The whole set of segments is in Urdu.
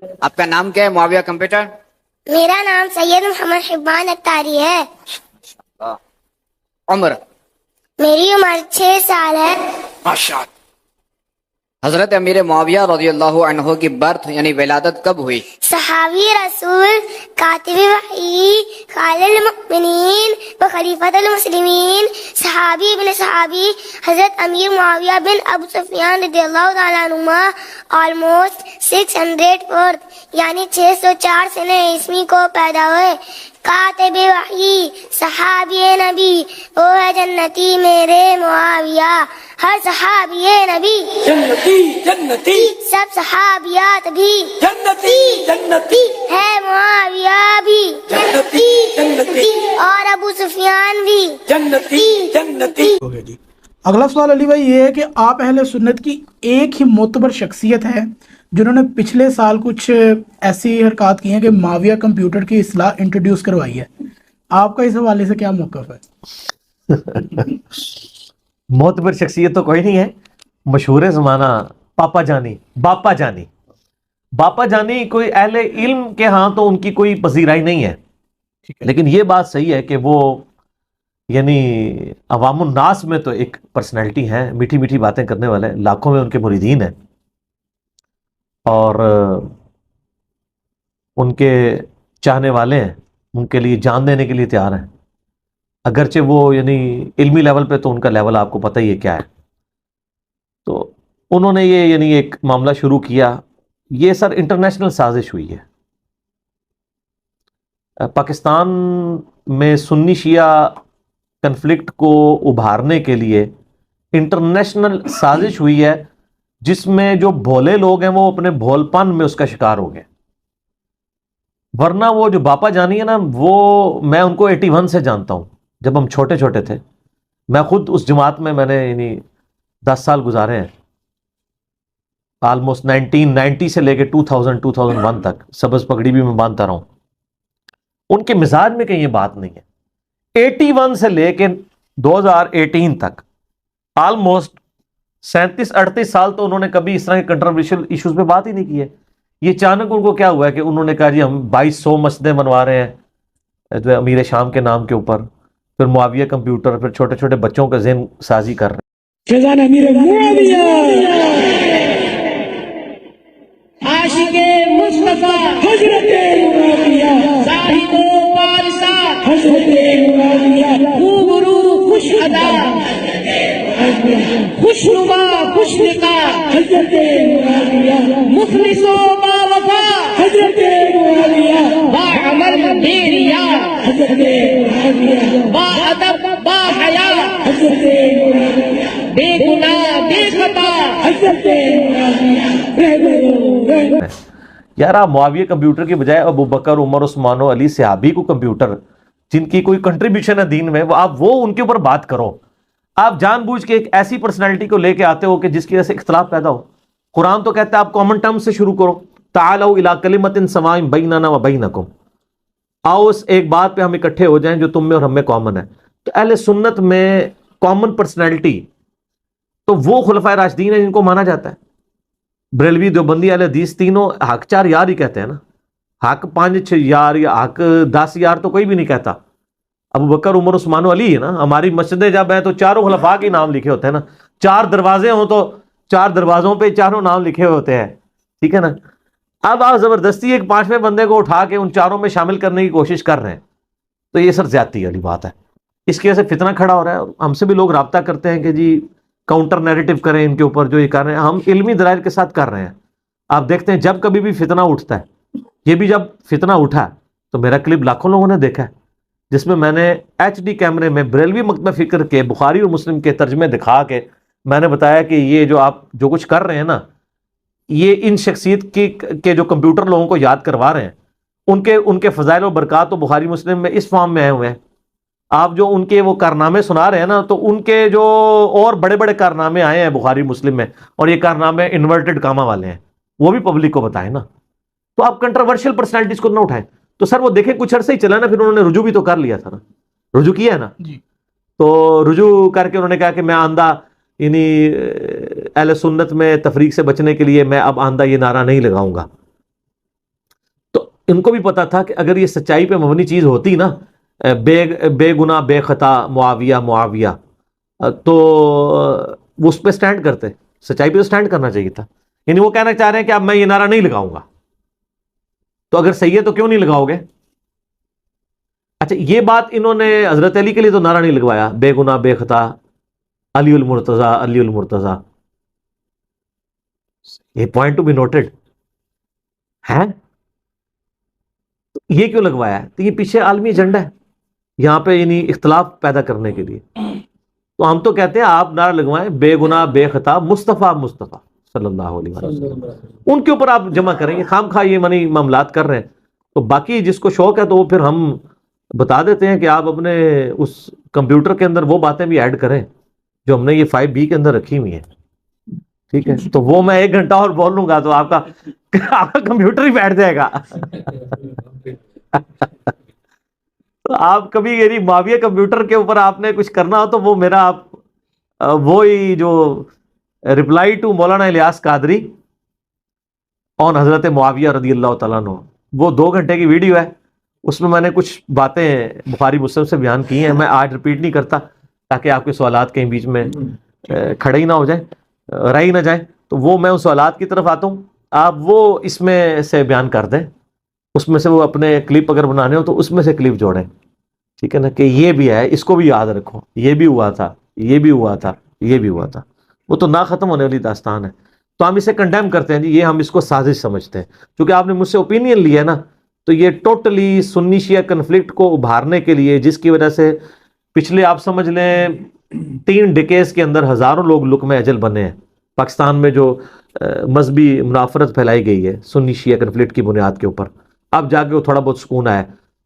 آپ کا نام کیا ہے معاویہ کمپیوٹر؟ میرا نام سید محمد حبان اختاری ہے. عمر؟ میری عمر 6 سال ہے. ماشاء اللہ. حضرت امیر معاویہ رضی اللہ عنہ کی برتھ یعنی ولادت کب ہوئی؟ صحابی رسول، کاتب وحی، خالد المؤمنین و خلیفۃ المسلمین، صحابی ابن صحابی حضرت امیر معاویہ بن ابو سفیان رضی اللہ تعالیٰ عنہما آلموسٹ 604 یعنی 604 سنہ عیسوی کو پیدا ہوئے. کاتب وحی، صحابی نبی، وہ ہے جنتی میرے معاویہ. ہر صحابی نبی جنتی جنتی، سب صحابیات بھی جنتی جنتی، ہے، معاویہ بھی جنتی جنتی، اور ابو سفیان بھی. جنتی جنتی. ہو گیا جی. اگلا سوال علی بھائی یہ ہے کہ آپ اہل سنت کی ایک ہی معتبر شخصیت ہے جنہوں نے پچھلے سال کچھ ایسی حرکات کی ہیں کہ معاویہ کمپیوٹر کی اصطلاح انٹروڈیوس کروائی ہے. آپ کا اس حوالے سے کیا موقف ہے؟ معتبر شخصیت تو کوئی نہیں ہے، مشہور زمانہ پاپا جانی، باپا جانی. باپا جانی کوئی اہل علم کے ہاں تو ان کی کوئی پذیرائی نہیں ہے، لیکن یہ بات صحیح ہے کہ وہ یعنی عوام الناس میں تو ایک پرسنالٹی ہیں، میٹھی میٹھی باتیں کرنے والے، لاکھوں میں ان کے مریدین ہیں، اور ان کے چاہنے والے ہیں، ان کے لیے جان دینے کے لیے تیار ہیں. اگرچہ وہ یعنی علمی لیول پہ تو ان کا لیول آپ کو پتہ ہی ہے کیا ہے. تو انہوں نے یہ یعنی ایک معاملہ شروع کیا. یہ سر انٹرنیشنل سازش ہوئی ہے. پاکستان میں سنی شیعہ کنفلکٹ کو ابھارنے کے لیے انٹرنیشنل سازش ہوئی ہے، جس میں جو بھولے لوگ ہیں وہ اپنے بھول پن میں اس کا شکار ہو گئے. ورنہ وہ جو باپا جانی ہے نا، وہ میں ان کو 81 سے جانتا ہوں، جب ہم چھوٹے چھوٹے تھے. میں خود اس جماعت میں نے یعنی 10 سال گزارے ہیں، آلموسٹ 1990 سے لے کے 2001 تک سبز پگڑی بھی میں باندھتا رہا ہوں. ان کے مزاج میں کہیں یہ بات نہیں ہے. 81 سے لے کے 2018 تک آلموسٹ 37-38 سال تو انہوں نے کبھی اس طرح کے کنٹروورشل ایشوز پہ بات ہی نہیں کی ہے. یہ اچانک ان کو کیا ہوا ہے کہ انہوں نے کہا جی ہم 2200 مسجدیں بنوا رہے ہیں جو امیر شام کے نام کے اوپر، پھر معاویہ کمپیوٹر، پھر چھوٹے چھوٹے بچوں کا ذہن سازی کر رہے ہیں. فیضان امیر معاویہ، عاشق مصطفیٰ حضرت معاویہ، زاہد و پارسا حضرت معاویہ، خوبرو خوش ادا خوش نما خوش نقا حضرت معاویہ، مخلص و باوفا حضرت معاویہ، باعمل بے ریا حضرت معاویہ، باادب با حیا حضرت معاویہ، بے گناہ بے خطا حضرت معاویہ. یار آپ معاویہ کمپیوٹر کی بجائے ابو بکر، عمر، عثمان و علی صحابی کو کمپیوٹر، جن کی کوئی کنٹریبیوشن ہے دین میں، آپ وہ ان کے اوپر بات کرو. آپ جان بوجھ کے ایک ایسی پرسنالٹی کو لے کے آتے ہو کہ جس کی وجہ سے اختلاف پیدا ہو. قرآن تو کہتا ہے آپ کامن ٹرم سے شروع کرو، تعالوا الی کلمۃ سواء بیننا و بینکم، آؤ اس ایک بات پہ ہم اکٹھے ہو جائیں جو تم میں اور ہم میں کامن ہے. تو اہل سنت میں کامن پرسنالٹی تو وہ خلفائے راشدین ہیں جن کو مانا جاتا ہے. بریلوی، دیوبندی، اہل حدیث تینوں حق 4 یار ہی کہتے ہیں نا. حق 5-6 یار یا حق 10 یار تو کوئی بھی نہیں کہتا. ابو بکر، عمر، عثمان و علی ہے نا. ہماری مسجدیں جب ہیں تو چاروں خلفاء کے نام لکھے ہوتے ہیں نا. 4 دروازے ہوں تو 4 دروازوں پہ چاروں نام لکھے ہوتے ہیں، ٹھیک ہے نا. اب آپ زبردستی ایک 5ویں بندے کو اٹھا کے ان چاروں میں شامل کرنے کی کوشش کر رہے ہیں، تو یہ سر زیادتی والی بات ہے. اس کی وجہ سے فتنہ کھڑا ہو رہا ہے. اور ہم سے بھی لوگ رابطہ کرتے ہیں کہ جی کاؤنٹر نیریٹو کریں ان کے اوپر جو یہ کر رہے ہیں. ہم علمی دلائل کے ساتھ کر رہے ہیں. آپ دیکھتے ہیں جب کبھی بھی فتنہ اٹھتا ہے، یہ بھی جب فتنہ اٹھا تو میرا کلپ لاکھوں لوگوں نے دیکھا ہے، جس میں میں نے HD کیمرے میں بریلوی مکتبہ فکر کے بخاری اور مسلم کے ترجمے دکھا کے میں نے بتایا کہ یہ جو آپ جو کچھ کر رہے ہیں نا، یہ ان شخصیت کے جو کمپیوٹر لوگوں کو یاد کروا رہے ہیں، ان کے فضائل و برکات تو بخاری مسلم میں اس فارم میں آئے ہوئے ہیں. آپ جو ان کے وہ کارنامے سنا رہے ہیں نا، تو ان کے جو اور بڑے بڑے کارنامے آئے ہیں بخاری مسلم میں، اور یہ کارنامے انورٹڈ کاما والے ہیں، وہ بھی پبلک کو بتائیں نا. تو آپ کنٹروورشل پرسنالٹیز کو نہ اٹھائیں. تو سر وہ دیکھیں کچھ عرصے ہی چلا نا، پھر انہوں نے رجوع بھی تو کر لیا تھا نا. رجوع کیا ہے نا جی. تو رجوع کر کے انہوں نے کہا کہ میں آندہ یعنی اہل سنت میں تفریق سے بچنے کے لیے میں اب آندہ یہ نعرہ نہیں لگاؤں گا. ان کو بھی پتا تھا کہ اگر یہ سچائی پہ مبنی چیز ہوتی نا، بے گناہ بے خطا معاویہ، تو وہ اس پہ سٹینڈ کرتے، سچائی پہ تو سٹینڈ کرنا چاہیے تھا. یعنی وہ کہنا چاہ رہے ہیں کہ اب میں یہ نعرہ نہیں لگاؤں گا. تو اگر صحیح ہے تو کیوں نہیں لگاؤ گے؟ اچھا یہ بات انہوں نے حضرت علی کے لیے تو نعرہ نہیں لگوایا، بے گناہ بے خطا علی المرتضیٰ علی المرتضیٰ. یہ پوائنٹ ٹو بی نوٹڈ ہے. یہ کیوں لگوایا ہے؟ تو یہ پیچھے عالمی ایجنڈا ہے یہاں پہ، یعنی اختلاف پیدا کرنے کے لیے. تو ہم تو کہتے ہیں آپ نعرہ لگوائیں بے گناہ بے خطا مصطفیٰ صلی اللہ علیہ وسلم، ان کے اوپر آپ جمع کریں گے. خام خواہ یہ منی معاملات کر رہے ہیں. تو باقی جس کو شوق ہے تو وہ پھر ہم بتا دیتے ہیں کہ آپ اپنے اس کمپیوٹر کے اندر وہ باتیں بھی ایڈ کریں جو ہم نے یہ 5B کے اندر رکھی ہوئی ہیں. ٹھیک ہے، تو وہ میں 1 گھنٹہ اور بول لوں گا تو آپ کا کمپیوٹر ہی بیٹھ جائے گا. تو آپ کبھی یعنی معاویہ کمپیوٹر کے اوپر آپ نے کچھ کرنا ہو تو وہ میرا آپ وہی جو رپلائی ٹو مولانا الیاس قادری آن حضرت معاویہ رضی اللہ تعالیٰ عنہ، وہ 2 گھنٹے کی ویڈیو ہے. اس میں نے کچھ باتیں بخاری مسلم سے بیان کی ہیں، میں آج رپیٹ نہیں کرتا تاکہ آپ کے سوالات کہیں بیچ میں کھڑے ہی نہ ہو جائیں، رہ ہی نہ جائیں. تو وہ میں ان سوالات کی طرف آتا ہوں، آپ وہ اس میں سے بیان کر دیں، اس میں سے وہ اپنے کلپ اگر بنانے ہو تو اس میں سے کلپ جوڑیں. ٹھیک ہے نا، کہ یہ بھی ہے، اس کو بھی یاد رکھو، یہ بھی ہوا تھا، یہ بھی ہوا تھا، یہ بھی ہوا تھا. وہ تو نہ ختم ہونے والی داستان ہے. تو ہم اسے کنڈیم کرتے ہیں جی، یہ ہم اس کو سازش سمجھتے ہیں. کیونکہ آپ نے مجھ سے اوپینین لیا نا، تو یہ ٹوٹلی سنی شیعہ کنفلکٹ کو ابھارنے کے لیے، جس کی وجہ سے پچھلے آپ سمجھ لیں 3 ڈیکیز کے اندر ہزاروں لوگ لقمہ اجل بنے ہیں. پاکستان میں جو مذہبی منافرت پھیلائی گئی ہے سنی شیعہ کنفلکٹ کی بنیاد کے اوپر، اب جا کے وہ تھوڑا بہت سکون آیا.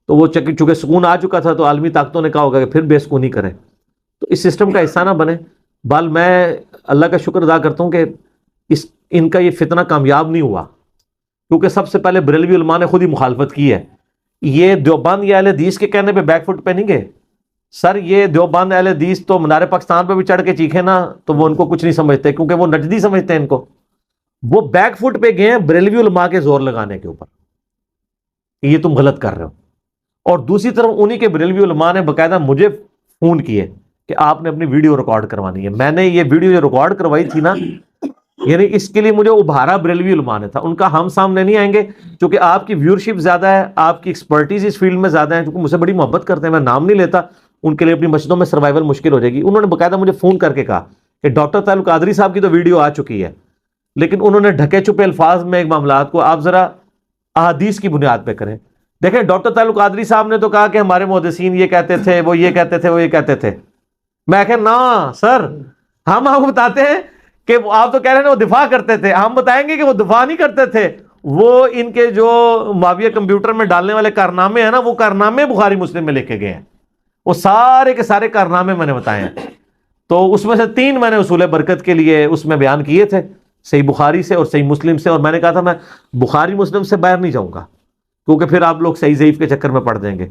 تو وہ چونکہ سکون آ چکا تھا تو عالمی طاقتوں نے کہا ہوگا کہ پھر بے سکونی کریں. تو اس سسٹم کا حصہ نہ بنے. بل میں اللہ کا شکر ادا کرتا ہوں کہ ان کا یہ فتنہ کامیاب نہیں ہوا، کیونکہ سب سے پہلے بریلوی علماء نے خود ہی مخالفت کی ہے. یہ دیوبند یا اہل حدیث کے کہنے پہ بیک فٹ پہ نہیں گئے. سر یہ دیوبند اہل حدیث تو منار پاکستان پہ بھی چڑھ کے چیخے نا تو وہ ان کو کچھ نہیں سمجھتے، کیونکہ وہ نجدی سمجھتے ہیں ان کو. وہ بیک فٹ پہ گئے ہیں بریلوی علماء کے زور لگانے کے اوپر کہ یہ تم غلط کر رہے ہو. اور دوسری طرف انہی کے بریلوی علماء نے باقاعدہ مجھے فون کیے کہ آپ نے اپنی ویڈیو ریکارڈ کروانی ہے. میں نے یہ ویڈیو جو ریکارڈ کروائی تھی نا، یعنی اس کے لیے مجھے ابھارا بریلوی علماء نے تھا. ان کا ہم سامنے نہیں آئیں گے کیونکہ آپ کی ویورشپ زیادہ ہے، آپ کی ایکسپرٹیز اس فیلڈ میں زیادہ ہے، کیونکہ مجھ سے بڑی محبت کرتے ہیں. میں نام نہیں لیتا، ان کے لیے اپنی مسجدوں میں سروائیول مشکل ہو جائے گی. انہوں نے باقاعدہ مجھے فون کر کے کہا کہ ڈاکٹر طاہر القادری صاحب کی تو ویڈیو آ چکی ہے، لیکن انہوں نے ڈھکے چھپے الفاظ میں ایک معاملات کو آپ ذرا احادیث کی بنیاد پہ کریں. دیکھیں ڈاکٹر طاہر القادری صاحب نے تو کہا کہ ہمارے محدثین یہ کہتے تھے، وہ یہ کہتے تھے، وہ یہ کہتے تھے. میں کہ نا سر، ہم آپ کو بتاتے ہیں کہ آپ تو کہہ رہے ہیں وہ دفاع کرتے تھے، ہم بتائیں گے کہ وہ دفاع نہیں کرتے تھے. وہ ان کے جو معاویہ کمپیوٹر میں ڈالنے والے کارنامے ہیں نا، وہ کارنامے بخاری مسلم میں لکھے گئے ہیں. وہ سارے کے سارے کارنامے میں نے بتائے ہیں. تو اس میں سے 3 میں نے اصول برکت کے لیے اس میں بیان کیے تھے، صحیح بخاری سے اور صحیح مسلم سے. اور میں نے کہا تھا میں بخاری مسلم سے باہر نہیں جاؤں گا، کیونکہ پھر آپ لوگ صحیح ضعیف کے چکر میں پڑ دیں گے.